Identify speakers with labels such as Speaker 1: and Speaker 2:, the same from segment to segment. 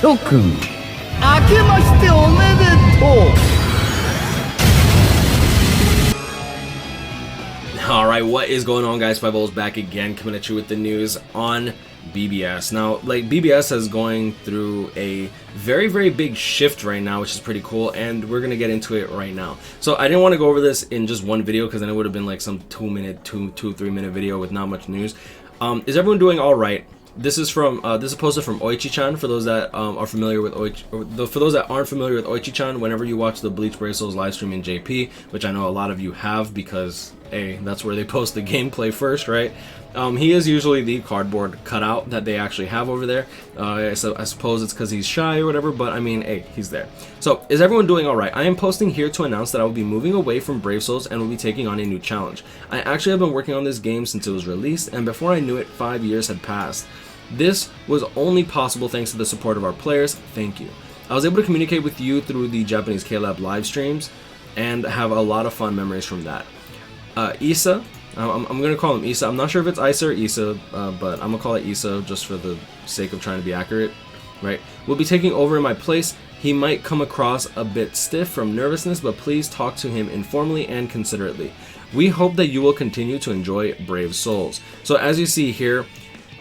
Speaker 1: 諸君、明けましておめでとう。
Speaker 2: Alright, what is going on, guys? SpitefulHopes back again, coming at you with the news on BBS. Now, like, BBS is going through a very big shift right now, which is pretty cool, and we're gonna get into it right now. So I didn't want to go over this in just one video because then it would have been like some 3 minute video with not much news. Is everyone doing all right? This is posted from Oichi-chan. For those that are familiar with for those that aren't familiar with Oichi-chan, whenever you watch the Bleach Brave Souls live stream in JP, which I know a lot of you have because that's where they post the gameplay first, right? He is usually the cardboard cutout that they actually have over there. So I suppose it's because he's shy or whatever, but I mean, hey, he's there. So, is everyone doing alright? I am posting here to announce that I will be moving away from Brave Souls and will be taking on a new challenge. I actually have been working on this game since it was released, and before I knew it, 5 years had passed. This was only possible thanks to the support of our players. Thank you. I was able to communicate with you through the Japanese K-Lab live streams and have a lot of fun memories from that. Issa, I'm going to call him Issa. I'm not sure if it's Issa or Issa, but I'm going to call it Issa just for the sake of trying to be accurate, right? Will be taking over in my place. He might come across a bit stiff from nervousness, but please talk to him informally and considerately. We hope that you will continue to enjoy Brave Souls. So as you see here,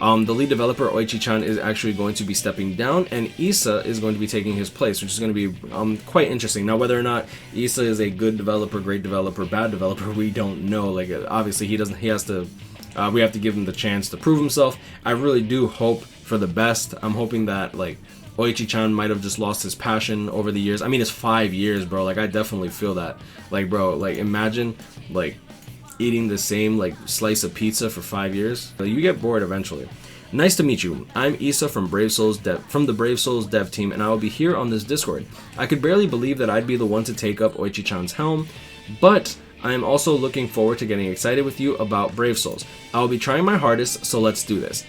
Speaker 2: the lead developer, Oichi-chan, is actually going to be stepping down, and Issa is going to be taking his place, which is going to be quite interesting. Now, whether or not Issa is a good developer, great developer, bad developer, we don't know. Like, obviously, we have to give him the chance to prove himself. I really do hope for the best. I'm hoping that, like, Oichi-chan might have just lost his passion over the years. I mean, it's 5 years, bro. Like, I definitely feel that. Like, bro, like, imagine, like, eating the same like slice of pizza for 5 years. You get bored eventually. Nice to meet you. I'm Issa from the Brave Souls dev team, and I will be here on this Discord. I could barely believe that I'd be the one to take up Oichi-chan's helm, but I am also looking forward to getting excited with you about Brave Souls. I will be trying my hardest, so let's do this.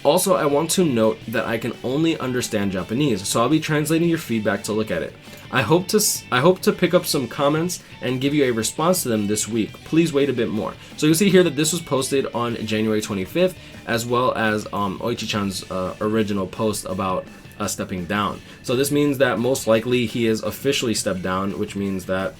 Speaker 2: Also, I want to note that I can only understand Japanese, so I'll be translating your feedback to look at it. I hope to pick up some comments and give you a response to them this week. Please wait a bit more. So you'll see here that this was posted on January 25th, as well as Oichi-chan's original post about stepping down. So this means that most likely he is officially stepped down, which means that,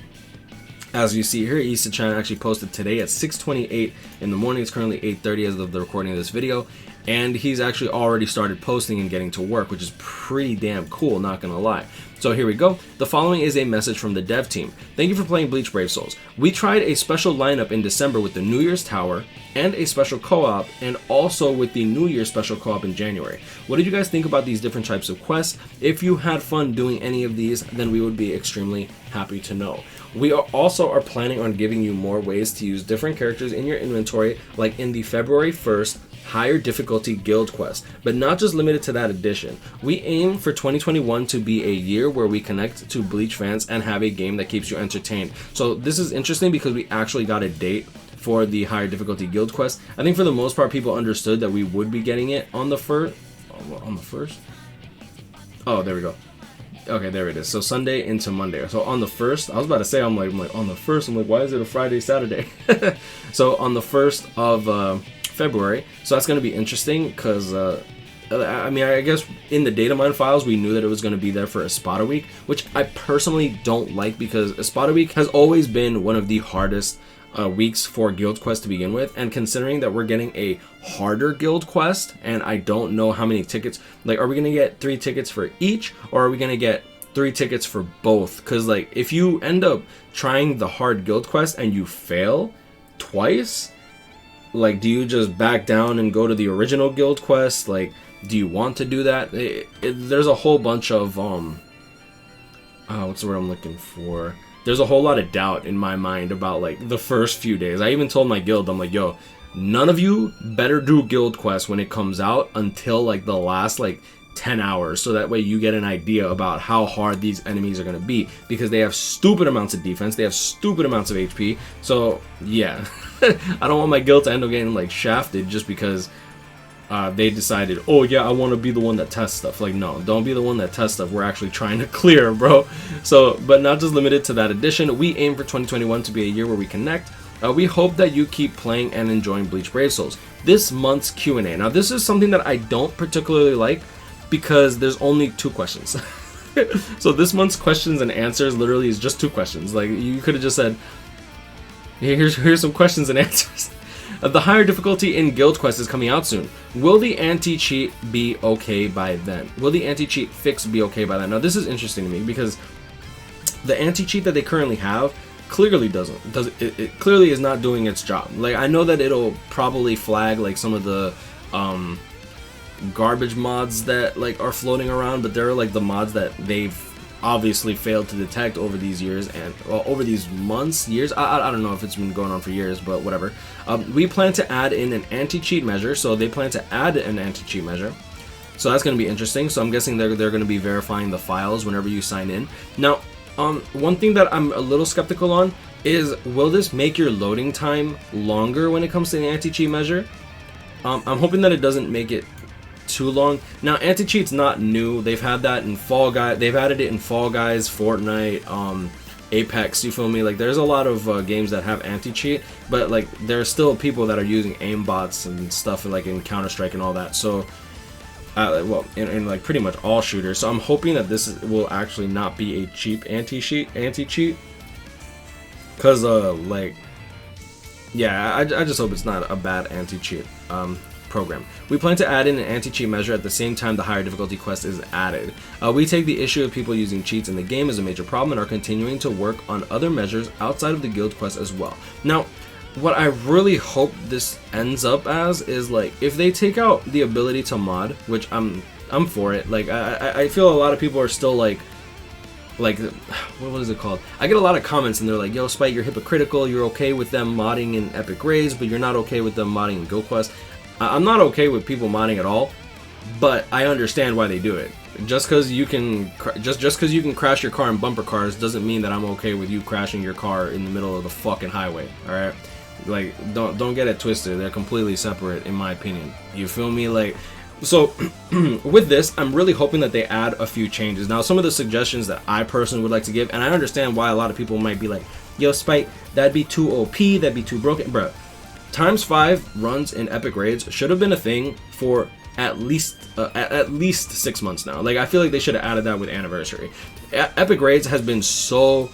Speaker 2: as you see here, Issa-chan actually posted today at 6:28 in the morning. It's currently 8:30 as of the recording of this video, and he's actually already started posting and getting to work, which is pretty damn cool, not gonna lie. So here we go. The following is a message from the dev team. Thank you for playing Bleach Brave Souls. We tried a special lineup in December with the New Year's Tower and a special co-op, and also with the New Year's special co-op in January. What did you guys think about these different types of quests? If you had fun doing any of these, then we would be extremely happy to know. We also are planning on giving you more ways to use different characters in your inventory, like in the February 1st higher difficulty guild quest, but not just limited to that edition. We aim for 2021 to be a year where we connect to Bleach fans and have a game that keeps you entertained. So this is interesting because we actually got a date for the higher difficulty guild quest. I think for the most part people understood that we would be getting it on the first. Oh, there we go. Okay, there it is. So Sunday into Monday. So on the 1st, I was about to say, I'm like on the 1st, I'm like, why is it a Friday, Saturday? So on the 1st of February. So that's going to be interesting because, I mean, I guess in the data mine files, we knew that it was going to be there for Espada Week, which I personally don't like because Espada Week has always been one of the hardest weeks for guild quest to begin with, and considering that we're getting a harder guild quest, and I don't know how many tickets, like, are we gonna get 3 tickets for each, or are we gonna get 3 tickets for both? Because, like, if you end up trying the hard guild quest and you fail twice, like, do you just back down and go to the original guild quest? Like, do you want to do that? There's a whole bunch of what's the word I'm looking for? There's a whole lot of doubt in my mind about, like, the first few days. I even told my guild, I'm like, yo, none of you better do guild quest when it comes out until, like, the last, like, 10 hours, so that way you get an idea about how hard these enemies are going to be, because they have stupid amounts of defense, they have stupid amounts of HP. So yeah, I don't want my guild to end up getting, like, shafted just because they decided, oh yeah, I want to be the one that tests stuff. Like, no, don't be the one that tests stuff. We're actually trying to clear, bro. So, but not just limited to that edition, we aim for 2021 to be a year where we connect. We hope that you keep playing and enjoying Bleach Brave Souls. This month's Q&A. Now, this is something that I don't particularly like, because there's only 2 questions. So this month's questions and answers literally is just 2 questions. Like, you could have just said, here's some questions and answers. The higher difficulty in Guild Quest is coming out soon. Will the anti-cheat be okay by then? Will the anti-cheat fix be okay by then? Now, this is interesting to me because the anti-cheat that they currently have clearly it clearly is not doing its job. Like, I know that it'll probably flag like some of the garbage mods that like are floating around, but they're like the mods that they've obviously failed to detect over these years and over these months, years. I don't know if it's been going on for years, but whatever. We plan to add in an anti-cheat measure, so they plan to add an anti-cheat measure. So that's going to be interesting. So I'm guessing they're going to be verifying the files whenever you sign in. Now, one thing that I'm a little skeptical on is, will this make your loading time longer when it comes to the anti-cheat measure? I'm hoping that it doesn't make it too long. Now, anti-cheat's not new. They've had that in Fall Guys. They've added it in Fall Guys, Fortnite, Apex. You feel me? Like, there's a lot of games that have anti-cheat, but like there are still people that are using aim bots and stuff, like in Counter-Strike and all that. So, well, in like pretty much all shooters. So I'm hoping that this will actually not be a cheap anti-cheat, because like, yeah, I just hope it's not a bad anti-cheat program. We plan to add in an anti-cheat measure at the same time the higher difficulty quest is added. We take the issue of people using cheats in the game as a major problem and are continuing to work on other measures outside of the guild quest as well. Now, what I really hope this ends up as is, like, if they take out the ability to mod, which I'm for it. Like, I feel a lot of people are still like what is it called? I get a lot of comments and they're like, yo, Spite, you're hypocritical. You're okay with them modding in Epic Raids, but you're not okay with them modding in Guild Quest. I'm not okay with people modding at all, but I understand why they do it. Just because you can crash your car in bumper cars doesn't mean that I'm okay with you crashing your car in the middle of the fucking highway. All right, like, don't get it twisted. They're completely separate, in my opinion. You feel me? Like, so with this, I'm really hoping that they add a few changes. Now, some of the suggestions that I personally would like to give, and I understand why a lot of people might be like, yo, Spite, that'd be too OP, that'd be too broken, bruh. ×5 runs in Epic Raids should have been a thing for at least 6 months now. Like, I feel like they should have added that with Anniversary. Epic Raids has been so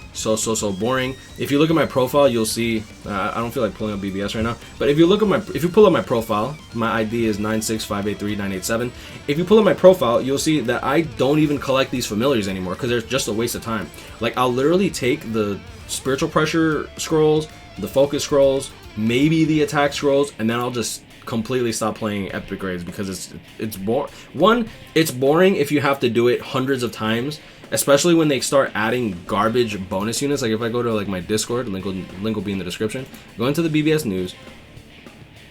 Speaker 2: boring. If you look at my profile, you'll see. I don't feel like pulling up BBS right now, but if you pull up my profile, my ID is 96583-987. If you pull up my profile, you'll see that I don't even collect these familiars anymore because they're just a waste of time. Like, I'll literally take the spiritual pressure scrolls, the focus scrolls, maybe the attack scrolls, and then I'll just completely stop playing Epic Raids because it's boring. One, it's boring if you have to do it hundreds of times, especially when they start adding garbage bonus units. Like, if I go to like my Discord, link will be in the description. Go into the BBS news.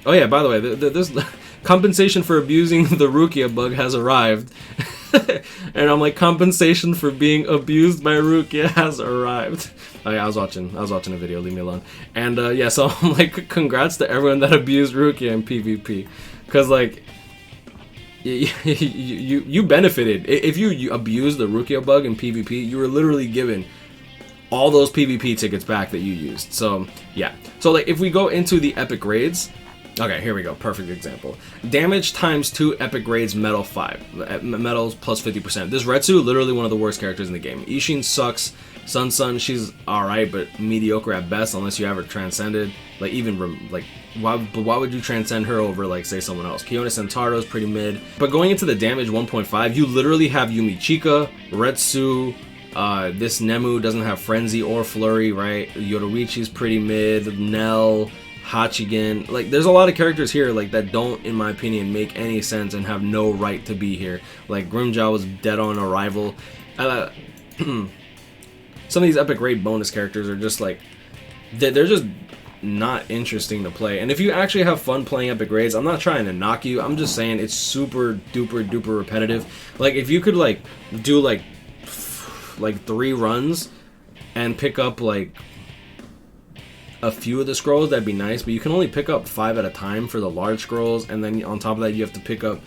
Speaker 2: Oh yeah, by the way, this compensation for abusing the Rukia bug has arrived. And I'm like, compensation for being abused by Rukia has arrived. Oh yeah, I was watching a video, leave me alone. And yeah, so I'm like, congrats to everyone that abused Rukia in PvP, because like, you benefited. If you abused the Rukia bug in PvP, you were literally given all those PvP tickets back that you used. So yeah, so like, if we go into the Epic Raids, okay, here we go. Perfect example. Damage ×2 Epic Raids Metal 5. Metals plus 50%. This Retsu, literally one of the worst characters in the game. Ishin sucks. Sun, she's alright, but mediocre at best unless you have her transcended. Like, even, like, why would you transcend her over, like, say, someone else? Kiona Sentaro's pretty mid. But going into the damage 1.5, you literally have Yumichika, Retsu, this Nemu doesn't have Frenzy or Flurry, right? Yoruichi's pretty mid, Nell, Hachigen. Like, there's a lot of characters here, like, that don't, in my opinion, make any sense and have no right to be here. Like, Grimjaw was dead on arrival. Some of these Epic Raid bonus characters are just like, they're just not interesting to play. And if you actually have fun playing Epic Raids, I'm not trying to knock you, I'm just saying it's super duper repetitive. Like, if you could like do like 3 runs and pick up like a few of the scrolls, that'd be nice, but you can only pick up 5 at a time for the large scrolls, and then on top of that you have to pick up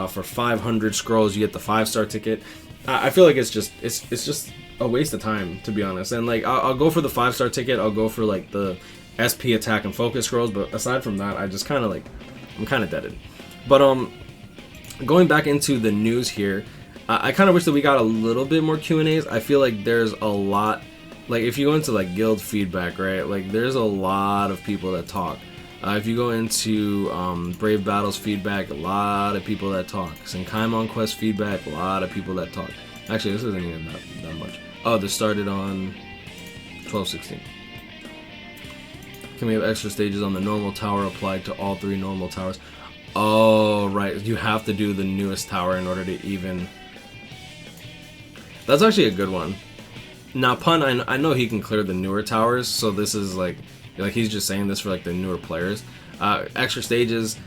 Speaker 2: for 500 scrolls you get the 5-star ticket. I feel like it's just a waste of time, to be honest. And like, I'll go for the 5-star ticket, I'll go for like the SP attack and focus scrolls, but aside from that, I just kind of like, I'm kind of deaded. But going back into the news here, I kind of wish that we got a little bit more Q&As. I feel like there's a lot, like if you go into like guild feedback, right, like there's a lot of people that talk. If you go into Brave Battles feedback, a lot of people that talk. Senkaimon Quest feedback, a lot of people that talk. Actually, this isn't even that much. Oh, this started on 12/16. Can we have extra stages on the normal tower applied to all 3 normal towers? Oh, right. You have to do the newest tower in order to even... That's actually a good one. Now, Pun, I know he can clear the newer towers, so this is like he's just saying this for like the newer players. Extra stages.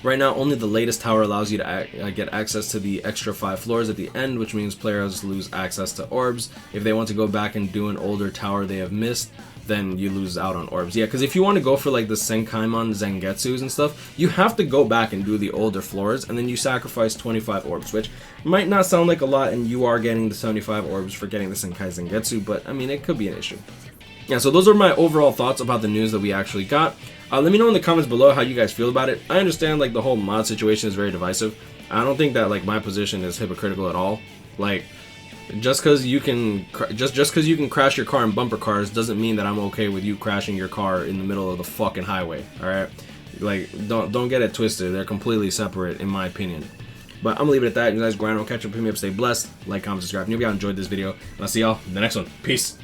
Speaker 2: Right now, only the latest tower allows you to get access to the extra 5 floors at the end, which means players lose access to orbs. If they want to go back and do an older tower they have missed, then you lose out on orbs. Yeah, because if you want to go for like the Senkaimon Zangetsus and stuff, you have to go back and do the older floors, and then you sacrifice 25 orbs, which might not sound like a lot, and you are getting the 75 orbs for getting the Senkai Zangetsu, but I mean, it could be an issue. Yeah, so those are my overall thoughts about the news that we actually got. Let me know in the comments below how you guys feel about it. I understand like the whole mod situation is very divisive. I don't think that like my position is hypocritical at all. Like, just because you can crash your car in bumper cars doesn't mean that I'm okay with you crashing your car in the middle of the fucking highway. All right, like don't get it twisted. They're completely separate in my opinion. But I'm gonna leave it at that. You guys grind on, catch up, hit me up, stay blessed, like, comment, subscribe. And if y'all enjoyed this video, and I'll see y'all in the next one. Peace.